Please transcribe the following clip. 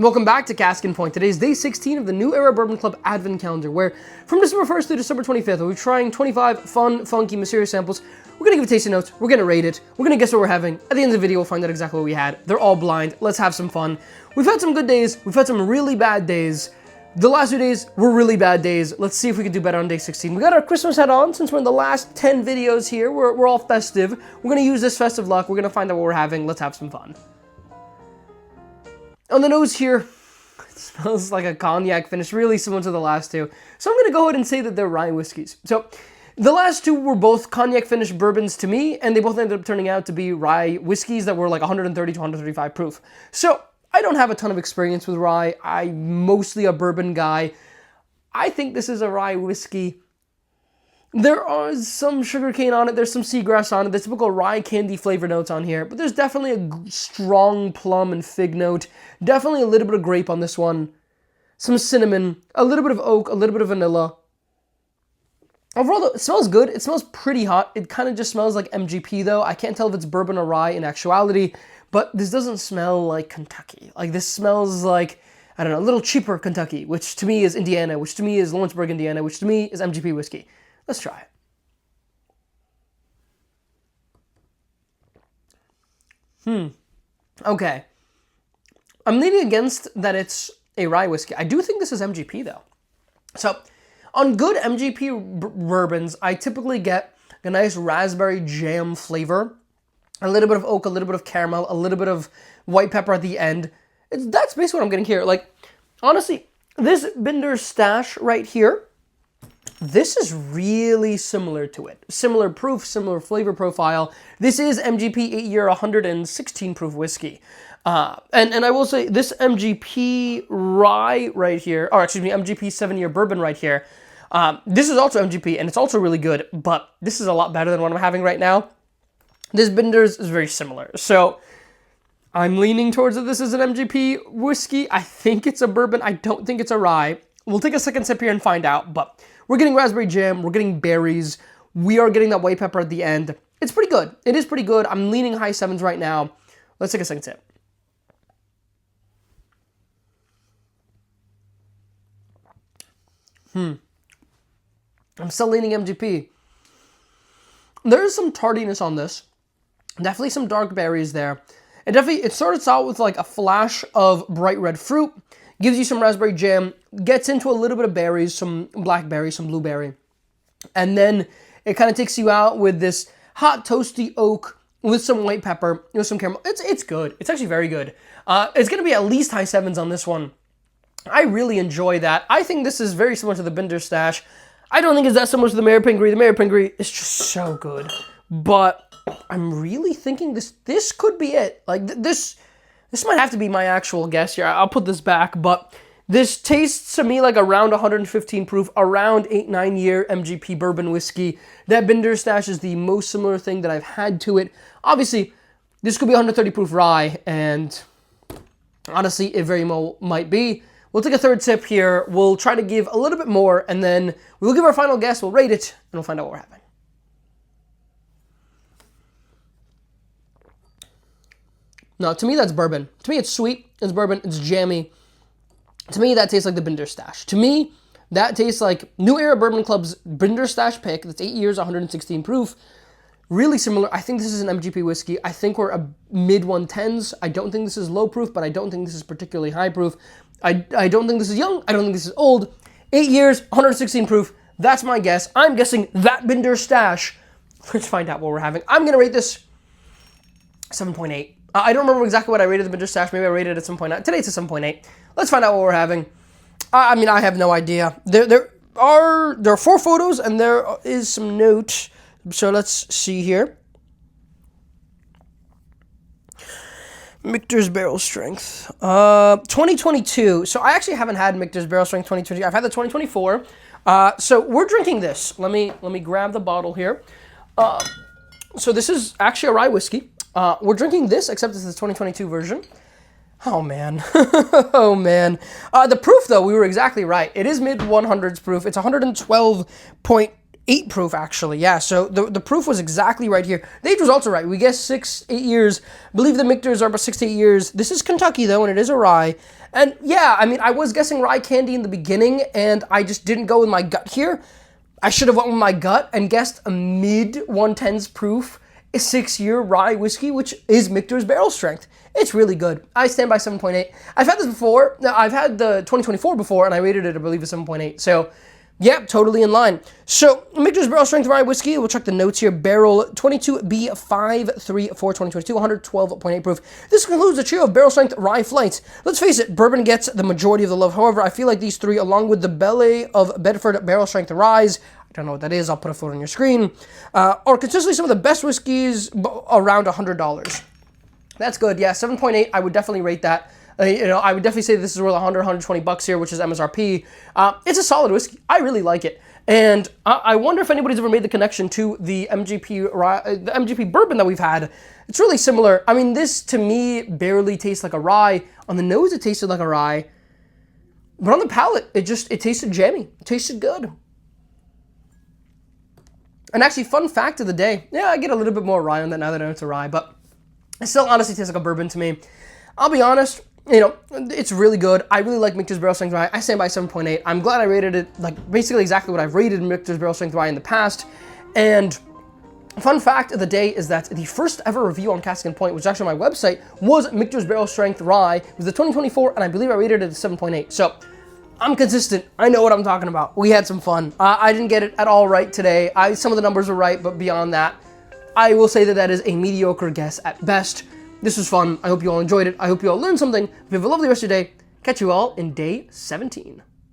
Welcome back to Cask and Point. Today is day 16 of the New Era Bourbon Club Advent Calendar, where from December 1st through December 25th, we'll be trying 25 fun, funky, mysterious samples. We're going to give tasting notes, we're going to rate it, we're going to guess what we're having. At the end of the video, we'll find out exactly what we had. They're all blind. Let's have some fun. We've had some good days. We've had some really bad days. The last 2 days were really bad days. Let's see if we can do better on day 16. We got our Christmas hat on since we're in the last 10 videos here. We're all festive. We're going to use this festive luck. We're going to find out what we're having. Let's have some fun. On the nose here, it smells like a cognac finish, really similar to the last two. So I'm going to go ahead and say that they're rye whiskeys. So the last two were both cognac finished bourbons to me, and they both ended up turning out to be rye whiskeys that were like 130 to 135 proof. So I don't have a ton of experience with rye. I'm mostly a bourbon guy. I think this is a rye whiskey. There are some sugarcane on it, there's some seagrass on it, the typical rye candy flavor notes on here, but there's definitely a strong plum and fig note, definitely a little bit of grape on this one, some cinnamon, a little bit of oak, a little bit of vanilla. Overall, it smells good. It smells pretty hot. It kind of just smells like MGP though. I can't tell if it's bourbon or rye in actuality, but this doesn't smell like Kentucky. Like this smells like, I don't know, a little cheaper Kentucky, which to me is Indiana, which to me is Lawrenceburg, Indiana, which to me is MGP whiskey. Let's try it. Okay. I'm leaning against that it's a rye whiskey. I do think this is MGP though. So, on good MGP bourbons, I typically get a nice raspberry jam flavor, a little bit of oak, a little bit of caramel, a little bit of white pepper at the end. That's basically what I'm getting here. Like, honestly, this Binder Stash right here, this is really similar to it. Similar proof, similar flavor profile. This is MGP 8-year 116 proof whiskey. And I will say this MGP rye right here, or excuse me, MGP 7-year bourbon right here, this is also MGP and it's also really good, but this is a lot better than what I'm having right now. This Binder's is very similar. So I'm leaning towards that this is an MGP whiskey. I think it's a bourbon. I don't think it's a rye. We'll take a second sip here and find out, but we're getting raspberry jam, we're getting berries, we are getting that white pepper at the end. It's pretty good. It is pretty good. I'm leaning high sevens right now. Let's take a second sip. I'm still leaning MGP. There is some tardiness on this. Definitely some dark berries there. And definitely, it starts out with like a flash of bright red fruit, gives you some raspberry jam, gets into a little bit of berries, some blackberry, some blueberry. And then it kind of takes you out with this hot toasty oak with some white pepper, with some caramel. It's good. It's actually very good. It's going to be at least high sevens on this one. I really enjoy that. I think this is very similar to the Binder Stash. I don't think it's that similar to the Mary Pingree. The Mary Pingree is just so good. But I'm really thinking this could be it. Like this might have to be my actual guess here. I'll put this back, but this tastes to me like around 115 proof, around 8-9 year MGP bourbon whiskey. That Binder Stash is the most similar thing that I've had to it. Obviously, this could be 130 proof rye, and honestly, it very well might be. We'll take a third sip here. We'll try to give a little bit more, and then we'll give our final guess. We'll rate it, and we'll find out what we're having. No, to me, that's bourbon. To me, it's sweet. It's bourbon. It's jammy. To me, that tastes like the Binder Stash. To me, that tastes like New Era Bourbon Club's Binder Stash pick. That's 8 years, 116 proof. Really similar. I think this is an MGP whiskey. I think we're a mid-110s. I don't think this is low proof, but I don't think this is particularly high proof. I don't think this is young. I don't think this is old. 8 years, 116 proof. That's my guess. I'm guessing that Binder Stash. Let's find out what we're having. I'm going to rate this 7.8. I don't remember exactly what I rated the Binder Stash. Maybe I rated it at 7.9. Today it's a 7.8. Let's find out what we're having. I mean, I have no idea. There are 4 photos and there is some notes. So let's see here. Michter's Barrel Strength. 2022. So I actually haven't had Michter's Barrel Strength 2022. I've had the 2024. So we're drinking this. Let me grab the bottle here. So this is actually a rye whiskey. We're drinking this, except it's the 2022 version. Oh, man. Oh, man. The proof, though, we were exactly right. It is mid-100s proof. It's 112.8 8 proof, actually. Yeah, so the proof was exactly right here. The age was also right. We guessed 6, 8 years. I believe the Michter's are about 6 to 8 years. This is Kentucky, though, and it is a rye. And yeah, I mean, I was guessing rye candy in the beginning, and I just didn't go with my gut here. I should have went with my gut and guessed a mid-110s proof, a 6-year rye whiskey, which is Michter's barrel strength. It's really good. I stand by 7.8. I've had this before. I've had the 2024 before, and I rated it, I believe, a 7.8. So, yeah, totally in line. So, Michter's barrel strength rye whiskey, we'll check the notes here. Barrel 22B534 2022, 112.8 proof. This concludes the trio of barrel strength rye flights. Let's face it, bourbon gets the majority of the love. However, I feel like these three, along with the Belle of Bedford barrel strength ryes, I don't know what that is, I'll put a photo on your screen, are consistently some of the best whiskeys around $100. That's good, yeah, 7.8, I would definitely rate that. I would definitely say this is worth 100, 120 bucks here, which is MSRP. It's a solid whiskey. I really like it. And I wonder if anybody's ever made the connection to the MGP bourbon that we've had. It's really similar. I mean, this to me barely tastes like a rye. On the nose, it tasted like a rye. But on the palate, it tasted jammy. It tasted good. And actually, fun fact of the day. Yeah, I get a little bit more rye on that now that I know it's a rye, but it still honestly tastes like a bourbon to me. I'll be honest, it's really good. I really like Michter's Barrel Strength Rye. I stand by 7.8. I'm glad I rated it, like, basically exactly what I've rated Michter's Barrel Strength Rye in the past. And fun fact of the day is that the first ever review on Cask and Point, which is actually on my website, was Michter's Barrel Strength Rye. It was the 2024, and I believe I rated it at 7.8. So, I'm consistent. I know what I'm talking about. We had some fun. I didn't get it at all right today. Some of the numbers were right, but beyond that, I will say that that is a mediocre guess at best. This was fun. I hope you all enjoyed it. I hope you all learned something. If you have a lovely rest of your day, catch you all in day 17.